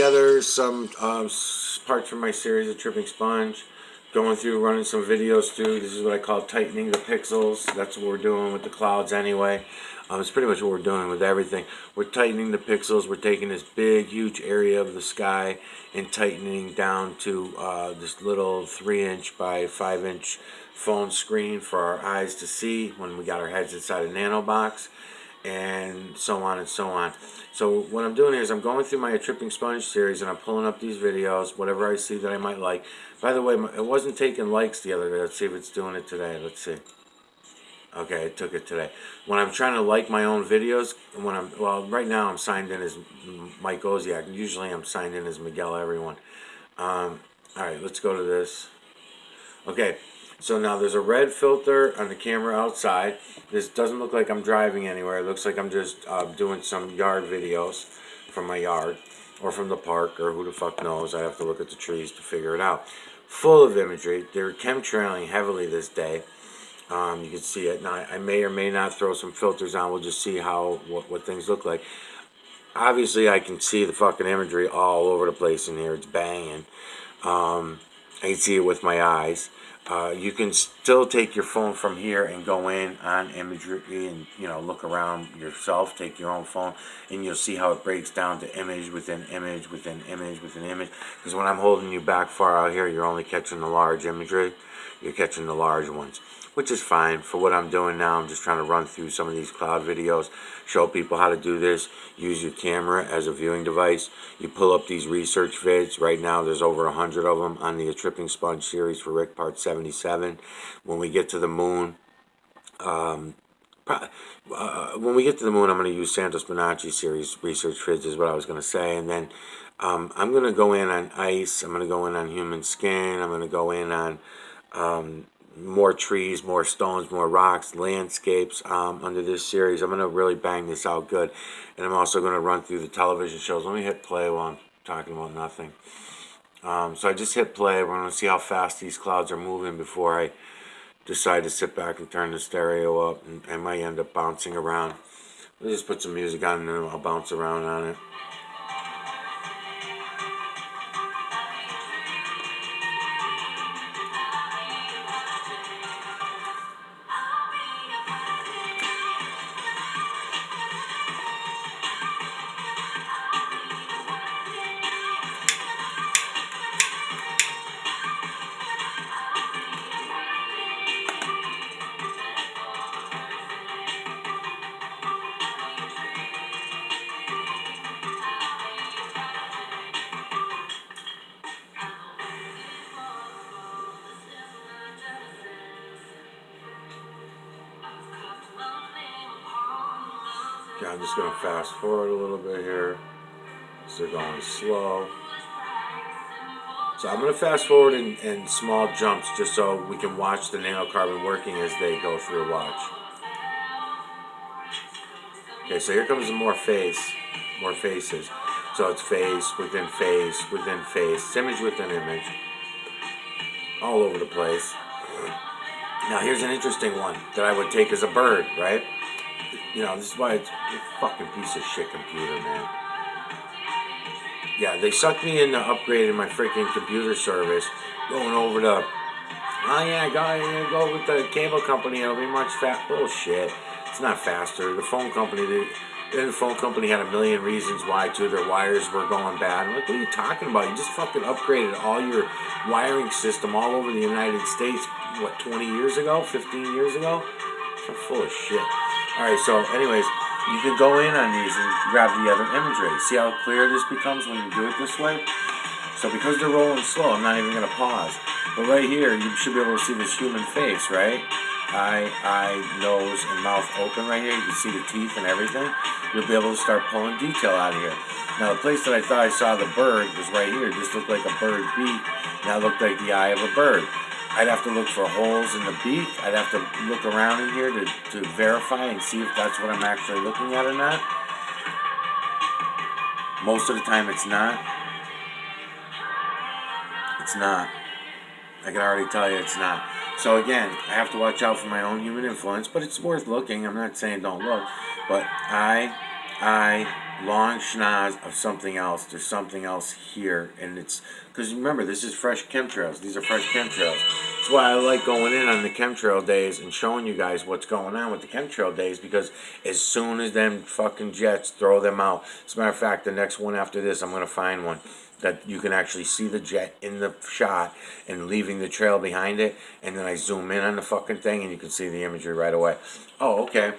together some parts from my series of Tripping Sponge, going through, running some videos through. This is what I call tightening the pixels. That's what we're doing with the clouds anyway. It's pretty much what we're doing with everything. We're tightening the pixels. We're taking this big, huge area of the sky and tightening down to this little 3-inch by 5-inch phone screen for our eyes to see when we got our heads inside a nano box, and so on and so on. So what I'm doing here is I'm going through my Tripping Sponge series and I'm pulling up these videos, whatever I see that I might like. By the way, it wasn't taking likes the other day. Let's see if it's doing it today. Let's see. Okay, it took it today. When I'm trying to like my own videos, right now I'm signed in as Mike Oziak. Usually I'm signed in as Miguel Everyone. Alright, let's go to this. Okay, so now there's a red filter on the camera outside. This doesn't look like I'm driving anywhere. It looks like I'm just doing some yard videos from my yard or from the park, or who the fuck knows. I have to look at the trees to figure it out. Full of imagery. They're chemtrailing heavily this day. You can see it. Now, I may or may not throw some filters on. We'll just see what things look like. Obviously, I can see the fucking imagery all over the place in here. It's banging. I can see it with my eyes. You can still take your phone from here and go in on imagery and, look around yourself. Take your own phone and you'll see how it breaks down to image within image within image within image. Because when I'm holding you back far out here, you're only catching the large imagery. You're catching the large ones, which is fine for what I'm doing now. I'm just trying to run through some of these cloud videos, show people how to do this. Use your camera as a viewing device. You pull up these research vids. Right now there's over 100 of them on the Tripping Sponge series for Rick Part 77. When we get to the moon, when we get to the moon, I'm going to use Santos Bonacci series research vids is what I was going to say. And then I'm going to go in on ice. I'm going to go in on human skin. I'm going to go in on more trees, more stones, more rocks, landscapes under this series. I'm going to really bang this out good. And I'm also going to run through the television shows. Let me hit play while I'm talking about nothing. So I just hit play. We're going to see how fast these clouds are moving before I decide to sit back and turn the stereo up. And I might end up bouncing around. Let's just put some music on and then I'll bounce around on it. Okay, I'm just going to fast forward a little bit here. So they're going slow. So I'm going to fast forward in small jumps just so we can watch the nanocarbon working as they go through. Watch. Okay, so here comes more faces. So it's face within face within face, image within image, all over the place. Now here's an interesting one that I would take as a bird, right? This is why it's a fucking piece of shit computer, man. Yeah, they sucked me into upgrading my freaking computer service, going over to, go with the cable company, it'll be much fast. Bullshit. It's not faster. The phone company had a million reasons why, too. Their wires were going bad. I'm like, what are you talking about? You just fucking upgraded all your wiring system all over the United States, 20 years ago? 15 years ago? So full of shit. Alright, so anyways, you can go in on these and grab the other imagery. See how clear this becomes when you do it this way? So because they're rolling slow, I'm not even going to pause. But right here, you should be able to see this human face, right? Eye, nose, and mouth open right here. You can see the teeth and everything. You'll be able to start pulling detail out of here. Now, the place that I thought I saw the bird was right here. This looked like a bird beak. Now it looked like the eye of a bird. I'd have to look for holes in the beak. I'd have to look around in here to verify and see if that's what I'm actually looking at or not. Most of the time it's not. It's not. I can already tell you it's not. So again, I have to watch out for my own human influence, but it's worth looking. I'm not saying don't look. But eye, long schnoz of something else. There's something else here, and it's because remember, this is fresh chemtrails. These are fresh chemtrails. That's why I like going in on the chemtrail days and showing you guys what's going on with the chemtrail days, because as soon as them fucking jets throw them out, as a matter of fact, the next one after this, I'm gonna find one that you can actually see the jet in the shot and leaving the trail behind it, and then I zoom in on the fucking thing and you can see the imagery right away. Oh, okay.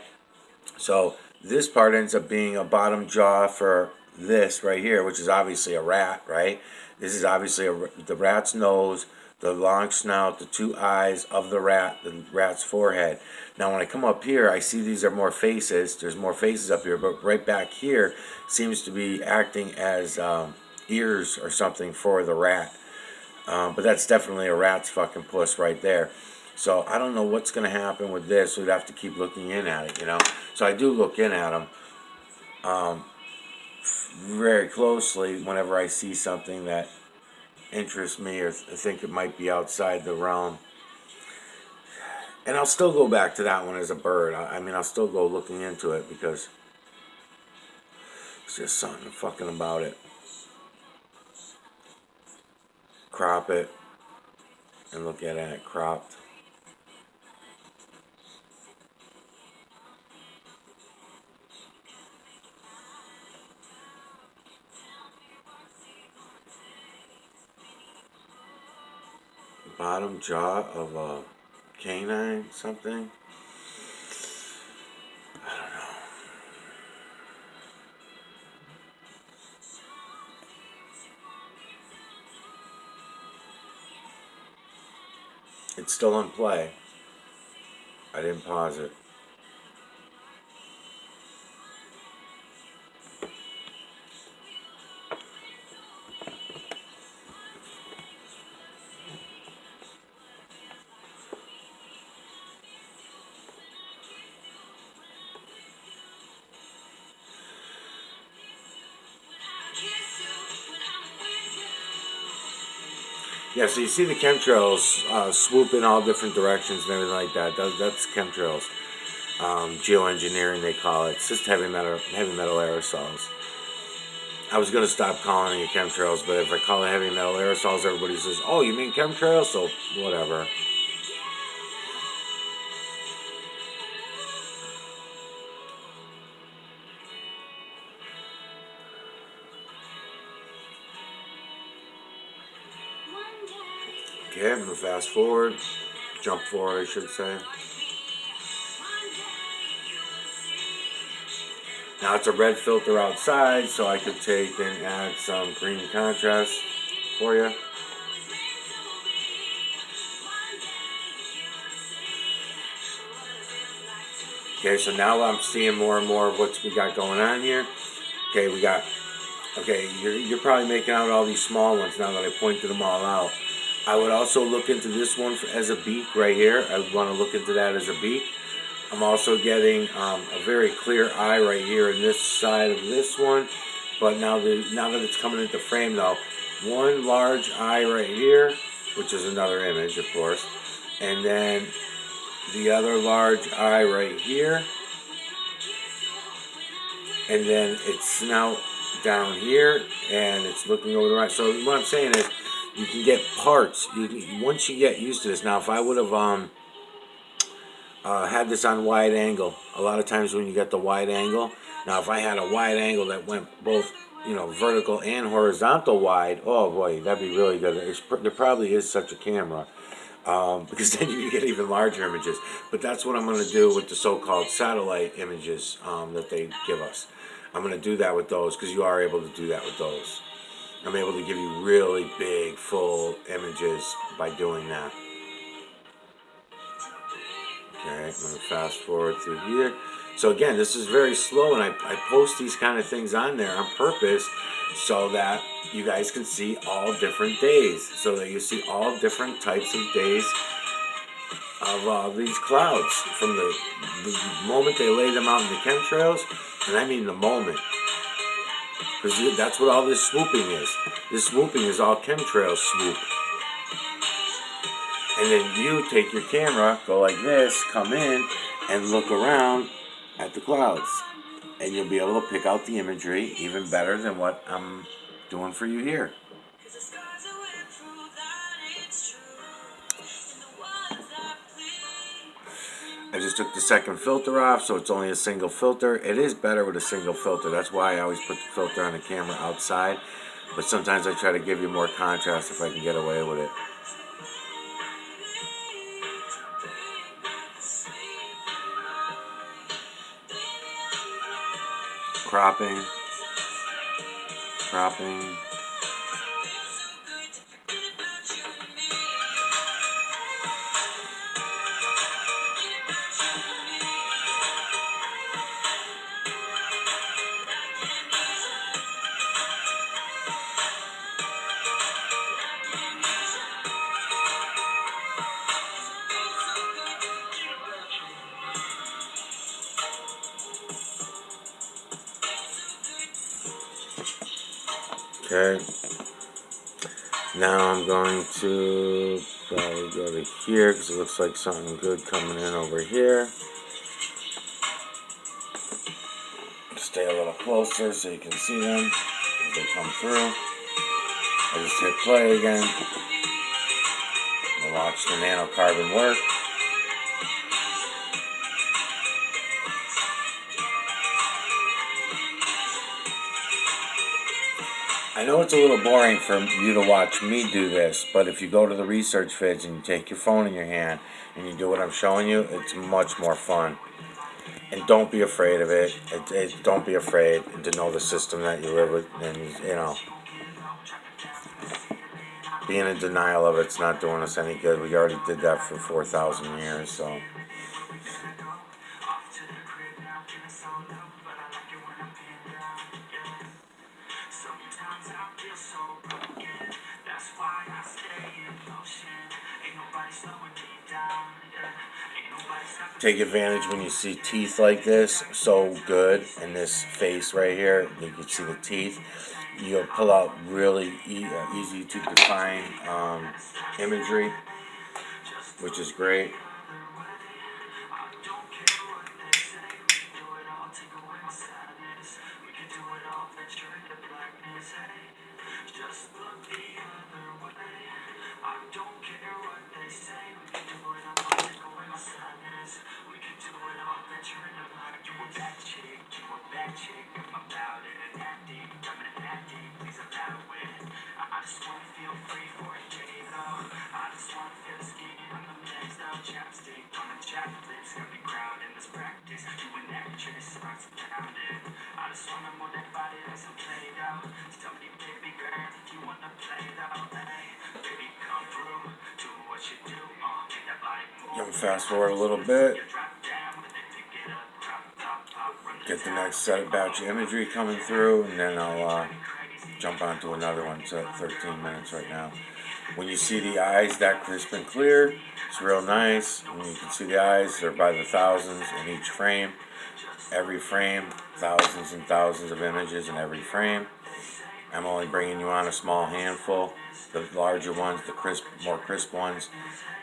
So this part ends up being a bottom jaw for this right here, which is obviously a rat, right? This is obviously the rat's nose, the long snout, the two eyes of the rat's forehead. Now when I come up here, I see these are more faces. There's more faces up here, but right back here seems to be acting as ears or something for the rat. But that's definitely a rat's fucking puss right there. So I don't know what's going to happen with this. We'd have to keep looking in at it, you know. So I do look in at them very closely whenever I see something that interests me or think it might be outside the realm. And I'll still go back to that one as a bird. I mean, I'll still go looking into it because it's just something fucking about it. Crop it and look at it cropped. Bottom jaw of a canine, something. I don't know. It's still on play. I didn't pause it. Yeah, so you see the chemtrails swoop in all different directions and everything like that. That's chemtrails. Geoengineering, they call it. It's just heavy metal aerosols. I was going to stop calling it chemtrails, but if I call it heavy metal aerosols, everybody says, oh, you mean chemtrails? So, whatever. Okay, I'm going to fast forward. Jump forward, I should say. Now it's a red filter outside, so I could take and add some green contrast for you. Okay, so now I'm seeing more and more of what we got going on here. Okay, you're probably making out all these small ones now that I pointed them all out. I would also look into this one as a beak right here. I would want to look into that as a beak. I'm also getting a very clear eye right here in this side of this one. But now that it's coming into frame though, one large eye right here, which is another image of course, and then the other large eye right here, and then its snout down here, and it's looking over the right. So what I'm saying is, you can get parts. Once you get used to this. Now, if I would have had this on wide angle, a lot of times when you get the wide angle. Now, if I had a wide angle that went both, vertical and horizontal wide, oh boy, that'd be really good. There probably is such a camera. Because then you get even larger images. But that's what I'm going to do with the so-called satellite images that they give us. I'm going to do that with those because you are able to do that with those. I'm able to give you really big, full images by doing that. Okay, I'm going to fast forward through here. So again, this is very slow, and I post these kind of things on there on purpose so that you guys can see all different days, so that you see all different types of days of these clouds from the moment they lay them out in the chemtrails, and I mean the moment. Because that's what all this swooping is. This swooping is all chemtrail swoop. And then you take your camera, go like this, come in, and look around at the clouds. and you'll be able to pick out the imagery even better than what I'm doing for you here. I just took the second filter off, so it's only a single filter. It is better with a single filter. That's why I always put the filter on the camera outside. But sometimes I try to give you more contrast if I can get away with it. Cropping. Cropping. Okay, now I'm going to probably go to here because it looks like something good coming in over here. Stay a little closer so you can see them as they come through. I just hit play again. I'll watch the nanocarbon work. I know it's a little boring for you to watch me do this, but if you go to the research vids and you take your phone in your hand and you do what I'm showing you, it's much more fun. And don't be afraid of it. Don't be afraid to know the system that you live with, and you know, being in denial of it's not doing us any good. We already did that for 4,000 years, so. Take advantage when you see teeth like this, so good, in this face right here, you can see the teeth. You'll pull out really easy to define imagery, which is great. Fast forward a little bit. Get the next set batch of imagery coming through, and then I'll jump onto another one. It's at 13 minutes right now. When you see the eyes that crisp and clear, it's real nice. And you can see the eyes, they're by the thousands in each frame. Every frame, thousands and thousands of images in every frame. I'm only bringing you on a small handful. The larger ones, the more crisp ones,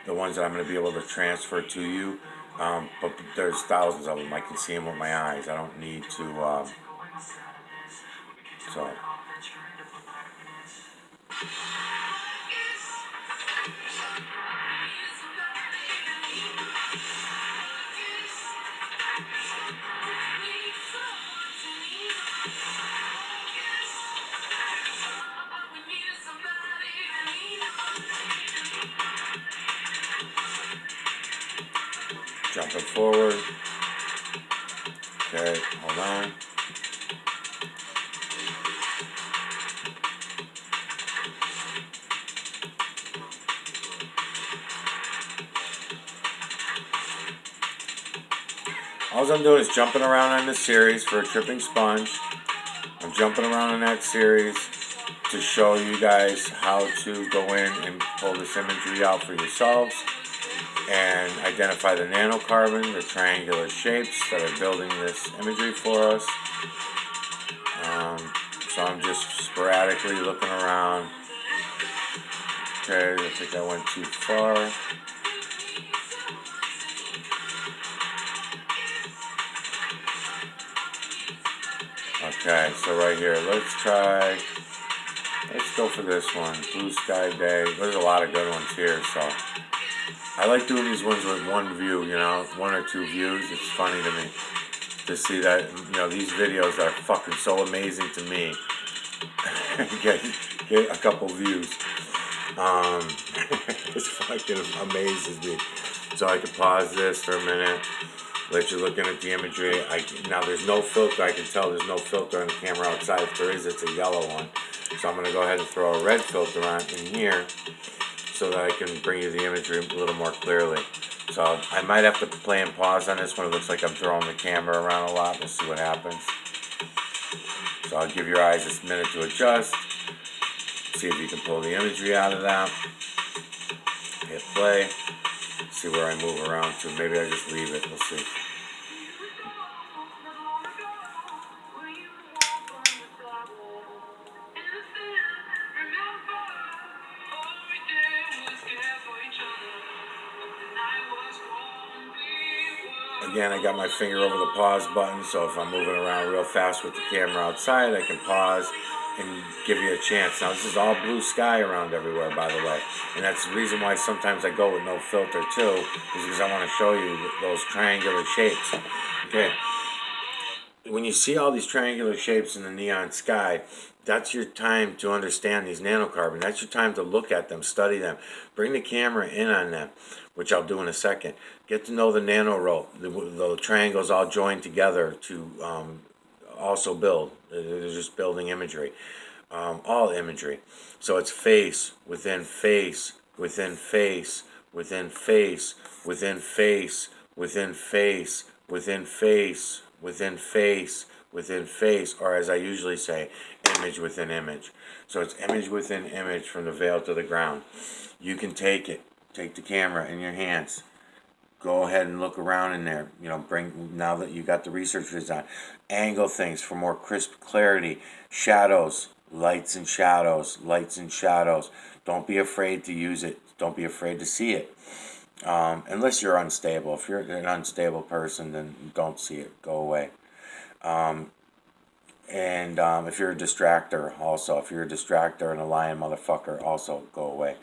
the ones that I'm going to be able to transfer to you. But there's thousands of them. I can see them with my eyes. I don't need to. So. Jumping forward. Okay, hold on. All I'm doing is jumping around on this series for a tripping sponge. I'm jumping around on that series to show you guys how to go in and pull this imagery out for yourselves and identify the nanocarbon, the triangular shapes that are building this imagery for us. So I'm just sporadically looking around. Okay, I think I went too far. Okay, so right here, let's go for this one. Blue Sky Day. There's a lot of good ones here, so I like doing these ones with one view, you know, 1 or 2 views. It's funny to me to see that, you know, these videos are fucking so amazing to me. get a couple views. It's fucking amazes me. So I can pause this for a minute, let you looking at the imagery. Now there's no filter. I can tell there's no filter on the camera outside. If there is, it's a yellow one. So I'm going to go ahead and throw a red filter on in here so that I can bring you the imagery a little more clearly. So I might have to play and pause on this one. It looks like I'm throwing the camera around a lot. We'll see what happens. So I'll give your eyes a minute to adjust. See if you can pull the imagery out of that. Hit play. See where I move around to. Maybe I just leave it. We'll see. Again, I got my finger over the pause button, so if I'm moving around real fast with the camera outside, I can pause and give you a chance. Now, this is all blue sky around everywhere, by the way. And that's the reason why sometimes I go with no filter, too, is because I want to show you those triangular shapes. Okay. When you see all these triangular shapes in the neon sky, that's your time to understand these nanocarbon. That's your time to look at them, study them. Bring the camera in on them, which I'll do in a second. Get to know the nanorope, the triangles all joined together to also build. They're just building imagery, all imagery. So it's face, within face, within face, within face, within face, within face, within face, within face, within face, or as I usually say, image within image. So it's image within image from the veil to the ground. You can take the camera in your hands. Go ahead and look around in there. You know, now that you got the research design, angle things for more crisp clarity. Shadows, lights and shadows, lights and shadows. Don't be afraid to use it. Don't be afraid to see it. Unless you're unstable. If you're an unstable person, then don't see it. Go away. If you're a distractor, also, if you're a distractor and a lying motherfucker, also go away.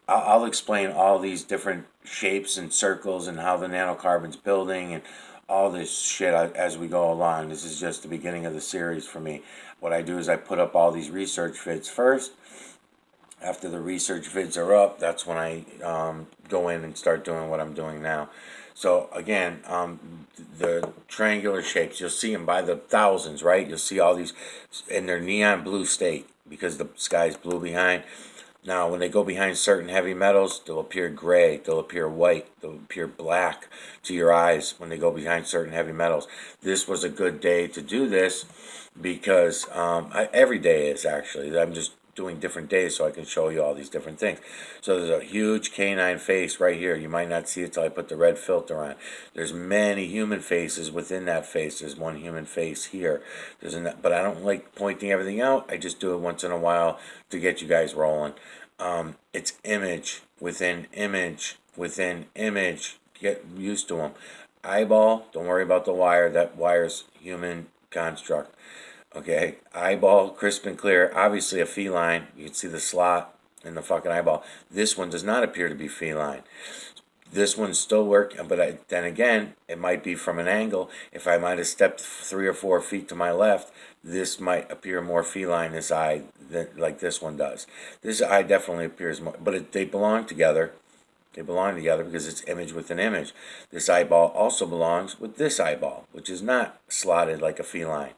I'll explain all these different shapes and circles and how the nanocarbon's building and all this shit as we go along. This is just the beginning of the series for me. What I do is I put up all these research vids first. After the research vids are up, that's when I go in and start doing what I'm doing now. So again, the triangular shapes, you'll see them by the thousands, right? You'll see all these in their neon blue state because the sky's blue behind. Now, when they go behind certain heavy metals, they'll appear gray, they'll appear white, they'll appear black to your eyes when they go behind certain heavy metals. This was a good day to do this because every day is actually. I'm just doing different days so I can show you all these different things. So there's a huge canine face right here. You might not see it till I put the red filter on. There's many human faces within that face. There's one human face here. But I don't like pointing everything out. I just do it once in a while to get you guys rolling. It's image within image within image. Get used to them. Eyeball, don't worry about the wire. That wire's human construct. Okay, eyeball, crisp and clear. Obviously a feline. You can see the slot in the fucking eyeball. This one does not appear to be feline. This one's still working, but then again, it might be from an angle. If I might have stepped 3 or 4 feet to my left, this might appear more feline, this eye, like this one does. This eye definitely appears more, but they belong together. They belong together because it's image within image. This eyeball also belongs with this eyeball, which is not slotted like a feline.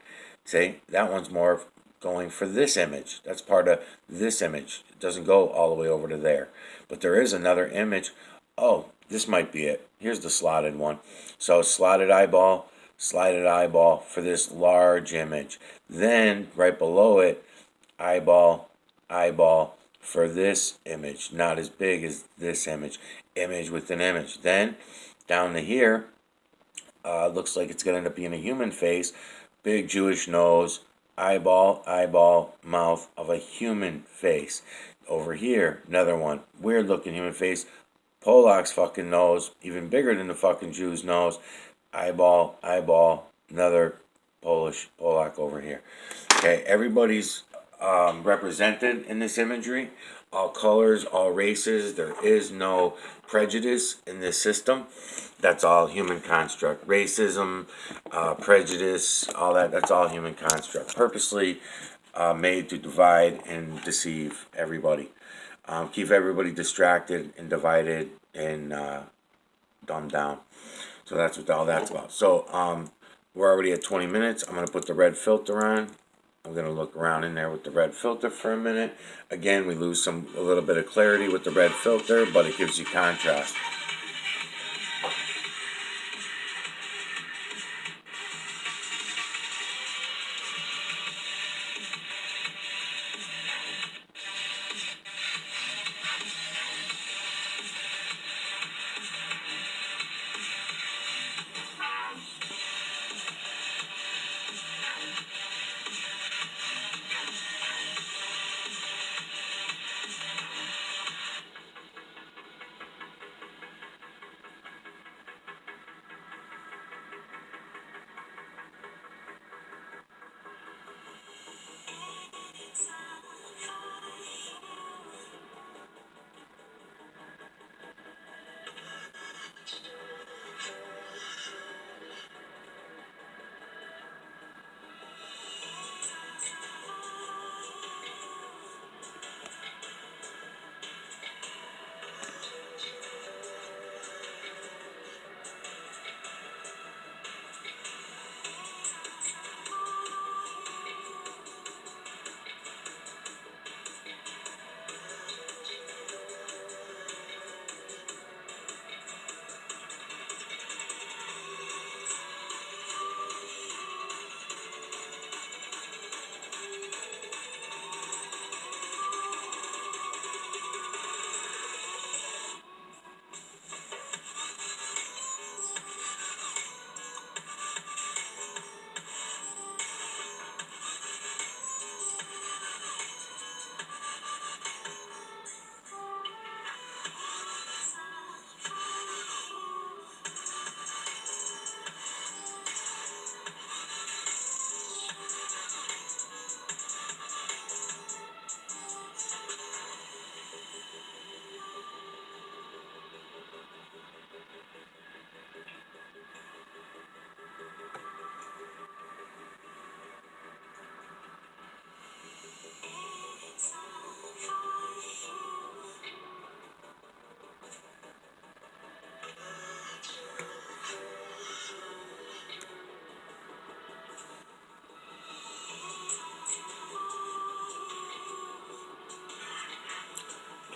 See, that one's more going for this image. That's part of this image. It doesn't go all the way over to there. But there is another image. Oh, this might be it. Here's the slotted one. So slotted eyeball for this large image. Then right below it, eyeball for this image. Not as big as this image. Image within image. Then down to here, looks like it's going to end up being a human face. Big Jewish nose, eyeball, mouth of a human face. Over here, another one, weird looking human face. Pollock's fucking nose, even bigger than the fucking Jew's nose. Eyeball, another Polak over here. Okay, everybody's represented in this imagery. All colors, all races. There is no prejudice in this system. That's all human construct. Racism, prejudice, all that. That's all human construct. Purposely made to divide and deceive everybody. Keep everybody distracted and divided and dumbed down. So that's what all that's about. So we're already at 20 minutes. I'm going to put the red filter on. I'm going to look around in there with the red filter for a minute. Again, we lose a little bit of clarity with the red filter, but it gives you contrast.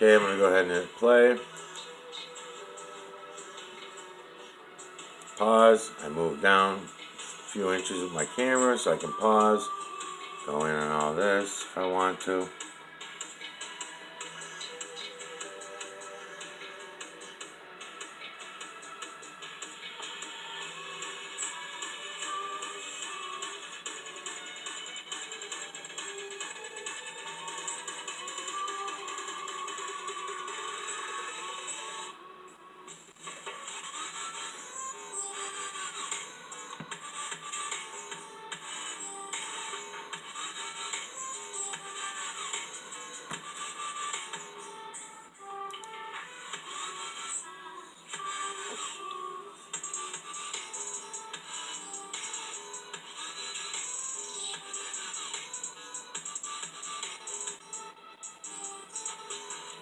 Okay, I'm going to go ahead and hit play. Pause. I move down a few inches with my camera so I can pause. Go in on all this if I want to.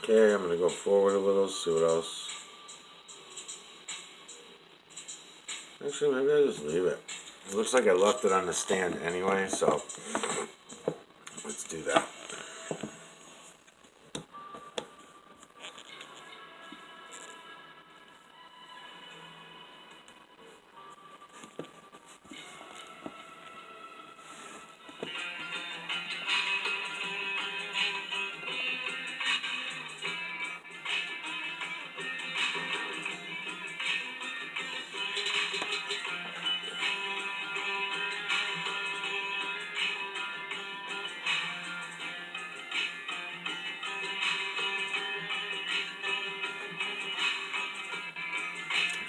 Okay, I'm going to go forward a little, see what else. Actually, maybe I'll just leave it. It looks like I left it on the stand anyway, so let's do that.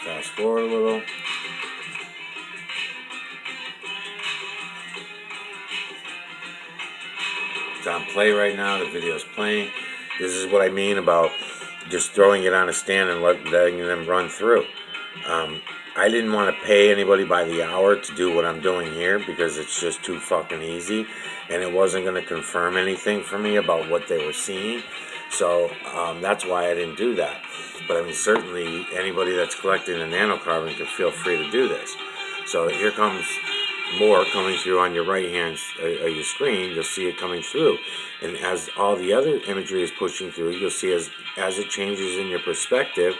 Fast forward a little. It's on play right now. The video is playing. This is what I mean about just throwing it on a stand and letting them run through. I didn't want to pay anybody by the hour to do what I'm doing here because it's just too fucking easy, and it wasn't going to confirm anything for me about what they were seeing. So that's why I didn't do that. But I mean, certainly anybody that's collecting a nanocarbon could feel free to do this. So here comes more coming through on your right hand of your screen. You'll see it coming through, and as all the other imagery is pushing through, you'll see as it changes in your perspective,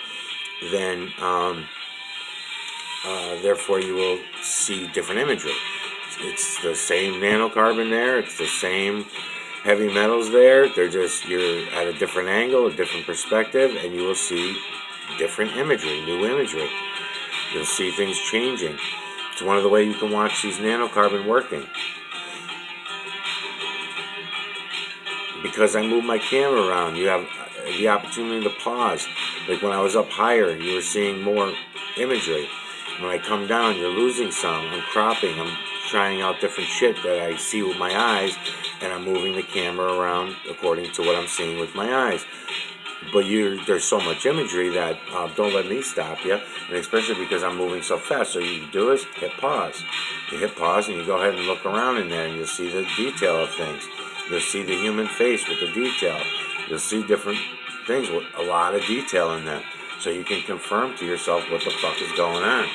then therefore you will see different imagery. It's the same nanocarbon there, it's the same heavy metals there, they're just, you're at a different angle, a different perspective, and you will see different imagery, new imagery. You'll see things changing. It's one of the ways you can watch these nanocarbon working. Because I move my camera around, you have the opportunity to pause. Like when I was up higher, you were seeing more imagery. When I come down, you're losing some. I'm cropping, I'm trying out different shit that I see with my eyes, and I'm moving the camera around according to what I'm seeing with my eyes. But there's so much imagery that don't let me stop you, and especially because I'm moving so fast. So you do is hit pause. You hit pause and you go ahead and look around in there, and you'll see the detail of things. You'll see the human face with the detail. You'll see different things with a lot of detail in them. So you can confirm to yourself what the fuck is going on.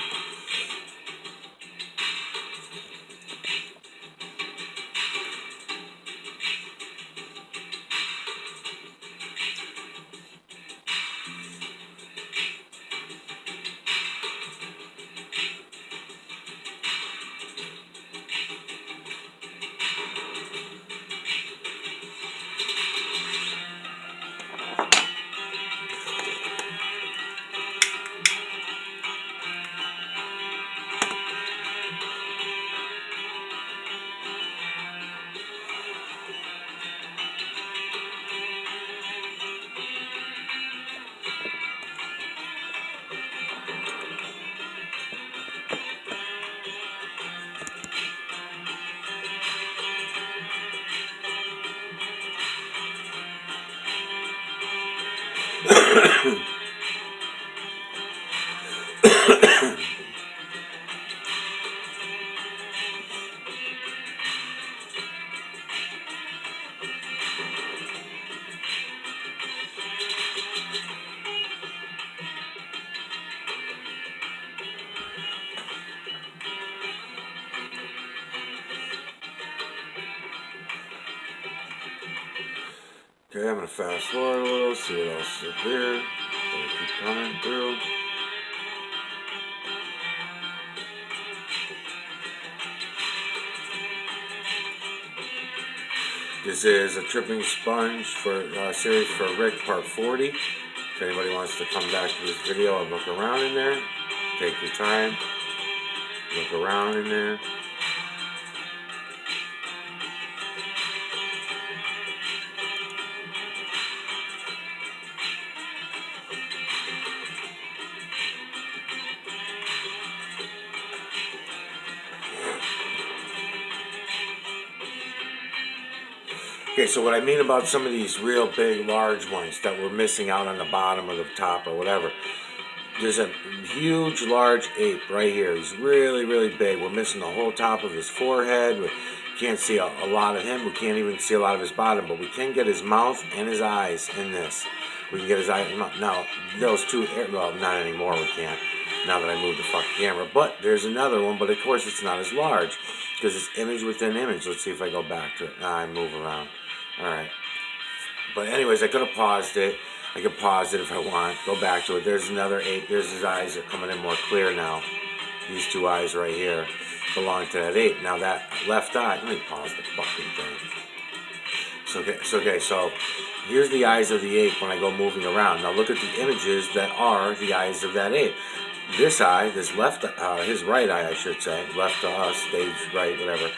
Okay, I'm going to fast forward a little, see what else is here. Gonna keep coming through. This is a tripping sponge for series for Rick part 40. If anybody wants to come back to this video and look around in there, take your time, look around in there. Okay, so what I mean about some of these real big, large ones that we're missing out on the bottom or the top or whatever, there's a huge, large ape right here. He's really, really big. We're missing the whole top of his forehead. We can't see a lot of him. We can't even see a lot of his bottom, but we can get his mouth and his eyes in this. We can get his eyes. Now, those two, well, not anymore, we can't, now that I moved the fucking camera. But there's another one, but of course it's not as large because it's image within image. Let's see if I go back to it. I move around. Alright. But anyways, I could have paused it. I could pause it if I want. Go back to it. There's another ape. There's his eyes. They're coming in more clear now. These two eyes right here belong to that ape. Now that left eye, let me pause the fucking thing. So here's the eyes of the ape when I go moving around. Now look at the images that are the eyes of that ape. This eye, this left, his right eye, I should say, left to us, stage right, whatever,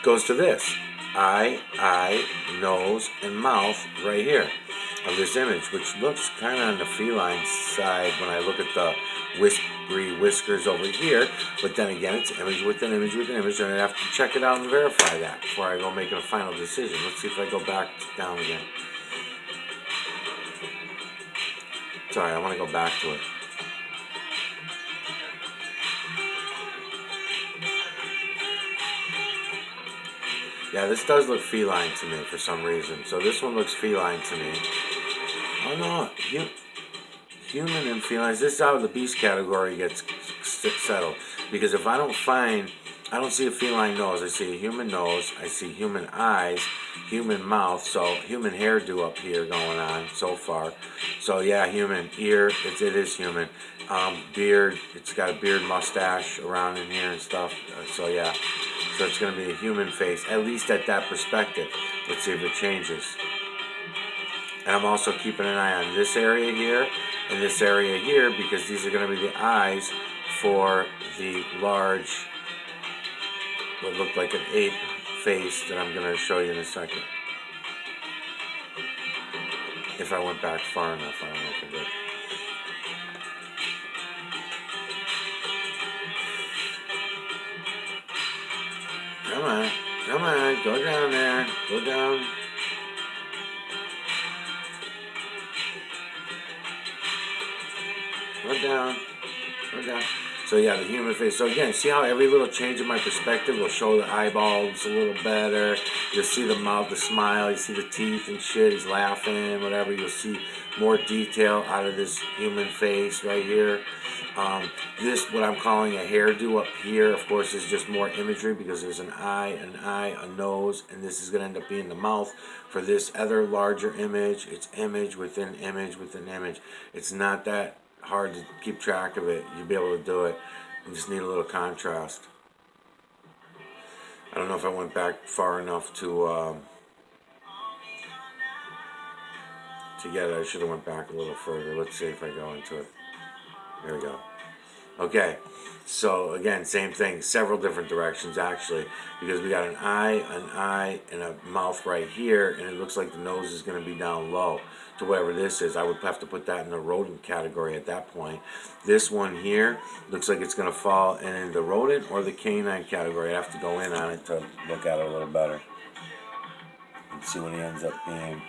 goes to this. Eye, nose, and mouth right here of this image, which looks kind of on the feline side when I look at the whispery whiskers over here. But then again, it's image with an image with an image, and I have to check it out and verify that before I go making a final decision. Let's see if I go back down again. Sorry, I want to go back to it. Yeah, this does look feline to me for some reason. So this one looks feline to me. Oh no, human and feline. This is how the beast category gets settled. Because if I don't see a feline nose. I see a human nose. I see human eyes, human mouth. So human hairdo up here going on so far. So yeah, human ear. It is human. Beard. It's got a beard, mustache around in here and stuff. So yeah. So it's going to be a human face, at least at that perspective. Let's see if it changes. And I'm also keeping an eye on this area here and this area here, because these are going to be the eyes for the large, what looked like an ape face that I'm going to show you in a second. If I went back far enough, I don't know if I did. Come on, go down there, go down. Go down. So yeah, the human face. So again, see how every little change in my perspective will show the eyeballs a little better. You'll see the mouth, the smile, you see the teeth and shit, he's laughing, whatever. You'll see more detail out of this human face right here. This, what I'm calling a hairdo up here, of course, is just more imagery because there's an eye, a nose, and this is going to end up being the mouth for this other larger image. It's image within image within image. It's not that hard to keep track of it. You'll be able to do it. You just need a little contrast. I don't know if I went back far enough to get it. I should have went back a little further. Let's see if I go into it. There we go. Okay, so again, same thing, several different directions actually, because we got an eye, and a mouth right here, and it looks like the nose is going to be down low to whatever this is. I would have to put that in the rodent category at that point. This one here looks like it's going to fall in the rodent or the canine category. I have to go in on it to look at it a little better and see what he ends up being.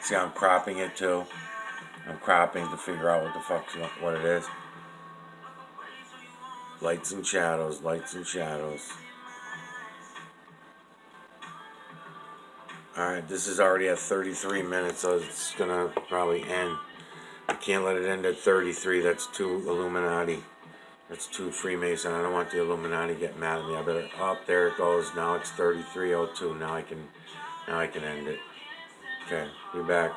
See how I'm cropping it too? I'm cropping to figure out what it is. Lights and shadows, lights and shadows. Alright, this is already at 33 minutes, so it's gonna probably end. I can't let it end at 33, that's too Illuminati. That's too Freemason. I don't want the Illuminati to get mad at me. I better, there it goes. Now it's 33:02. Now I can end it. Okay, be back.